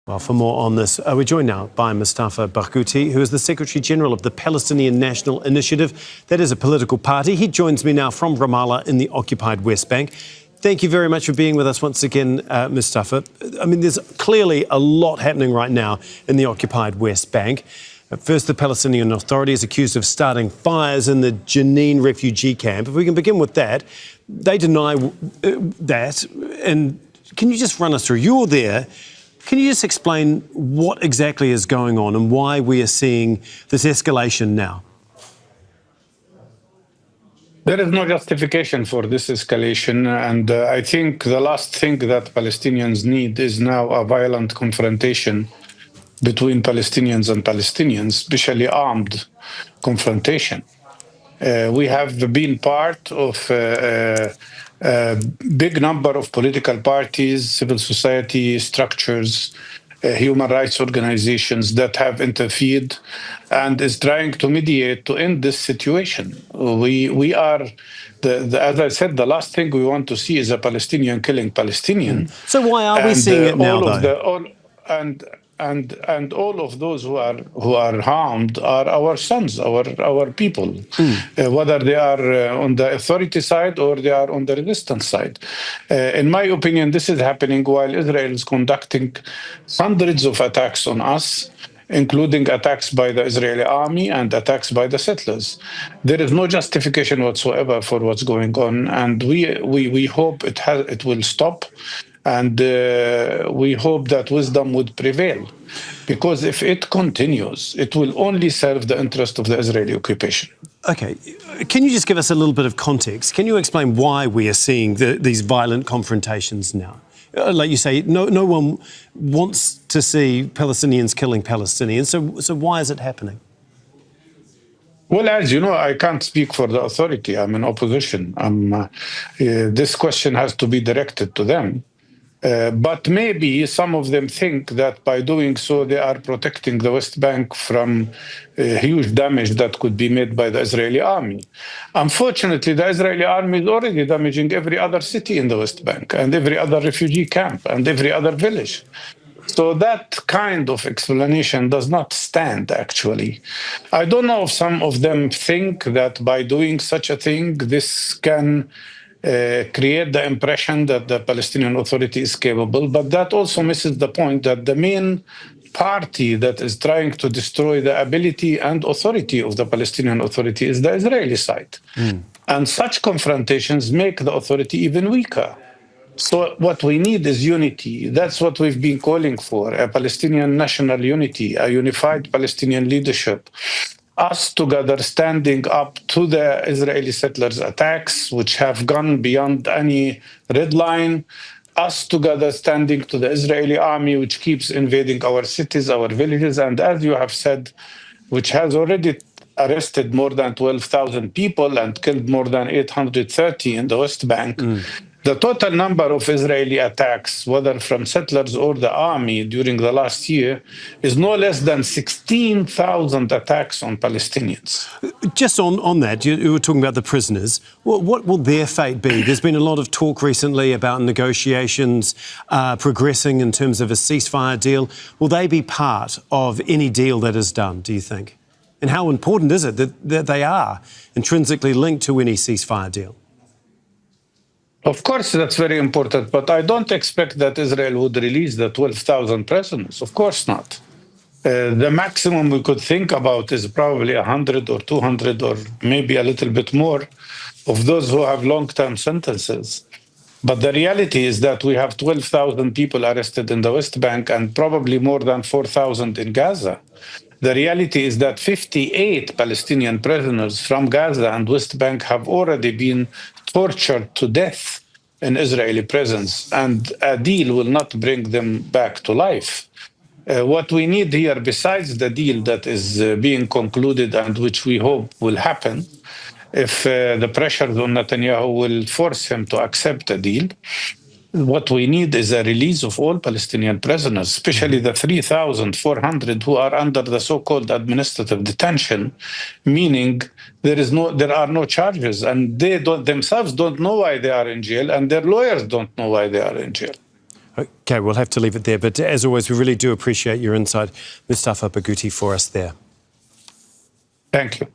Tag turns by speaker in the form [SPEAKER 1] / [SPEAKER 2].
[SPEAKER 1] Well, for more on this, we're joined now by Mustafa Barghouti, who is the Secretary-General of the Palestinian National Initiative. That is a political party. He joins me now from Ramallah in the occupied West Bank. Thank you very much for being with us once again, Mustafa. I mean, there's clearly a lot happening right now in the occupied West Bank. First, the Palestinian Authority is accused of starting fires in the Jenin refugee camp. If we can begin with that, they deny that. And can you just run us through? You're there. Can you just explain what exactly is going on and why we are seeing this escalation now?
[SPEAKER 2] There is no justification for this escalation, and I think the last thing that Palestinians need is now a violent confrontation between Palestinians and Palestinians, especially armed confrontation. We have been part of a big number of political parties, civil society structures, human rights organizations that have interfered and is trying to mediate to end this situation. We are, as I said, the last thing we want to see is a Palestinian killing Palestinian.
[SPEAKER 1] So why are we seeing it now, though?
[SPEAKER 2] And all of those who are harmed are our sons, our people, whether they are on the authority side or they are on the resistance side. In my opinion, this is happening while Israel is conducting hundreds of attacks on us, including attacks by the Israeli army and attacks by the settlers. There is no justification whatsoever for what's going on, and we hope it will stop. And we hope that wisdom would prevail, because if it continues, it will only serve the interest of the Israeli occupation.
[SPEAKER 1] OK. Can you just give us a little bit of context? Can you explain why we are seeing these violent confrontations now? Like you say, no one wants to see Palestinians killing Palestinians, so why is it happening?
[SPEAKER 2] Well, as you know, I can't speak for the authority. I'm in opposition. This question has to be directed to them. But maybe some of them think that by doing so, they are protecting the West Bank from huge damage that could be made by the Israeli army. Unfortunately, the Israeli army is already damaging every other city in the West Bank and every other refugee camp and every other village. So that kind of explanation does not stand, actually. I don't know if some of them think that by doing such a thing, this can create the impression that the Palestinian Authority is capable, but that also misses the point that the main party that is trying to destroy the ability and authority of the Palestinian Authority is the Israeli side. And such confrontations make the authority even weaker. So what we need is unity. That's what we've been calling for, a Palestinian national unity, a unified Palestinian leadership. Us together standing up to the Israeli settlers' attacks, which have gone beyond any red line. Us together standing to the Israeli army, which keeps invading our cities, our villages, and as you have said, which has already arrested more than 12,000 people and killed more than 830 in the West Bank. The total number of Israeli attacks, whether from settlers or the army during the last year, is no less than 16,000 attacks on Palestinians.
[SPEAKER 1] Just on that, you were talking about the prisoners. What will their fate be? There's been a lot of talk recently about negotiations progressing in terms of a ceasefire deal. Will they be part of any deal that is done, do you think? And how important is it that they are intrinsically linked to any ceasefire deal?
[SPEAKER 2] Of course, that's very important, but I don't expect that Israel would release the 12,000 prisoners. Of course not. The maximum we could think about is probably 100 or 200 or maybe a little bit more of those who have long-term sentences. But the reality is that we have 12,000 people arrested in the West Bank and probably more than 4,000 in Gaza. The reality is that 58 Palestinian prisoners from Gaza and West Bank have already been tortured to death in Israeli prisons, and a deal will not bring them back to life. What we need here, besides the deal that is being concluded and which we hope will happen, if the pressures on Netanyahu will force him to accept a deal, what we need is a release of all Palestinian prisoners, especially the 3,400 who are under the so-called administrative detention, meaning there are no charges, and they themselves don't know why they are in jail, and their lawyers don't know why they are in jail.
[SPEAKER 1] Okay, we'll have to leave it there. But as always, we really do appreciate your insight, Mustafa Barghouti, for us there.
[SPEAKER 2] Thank you.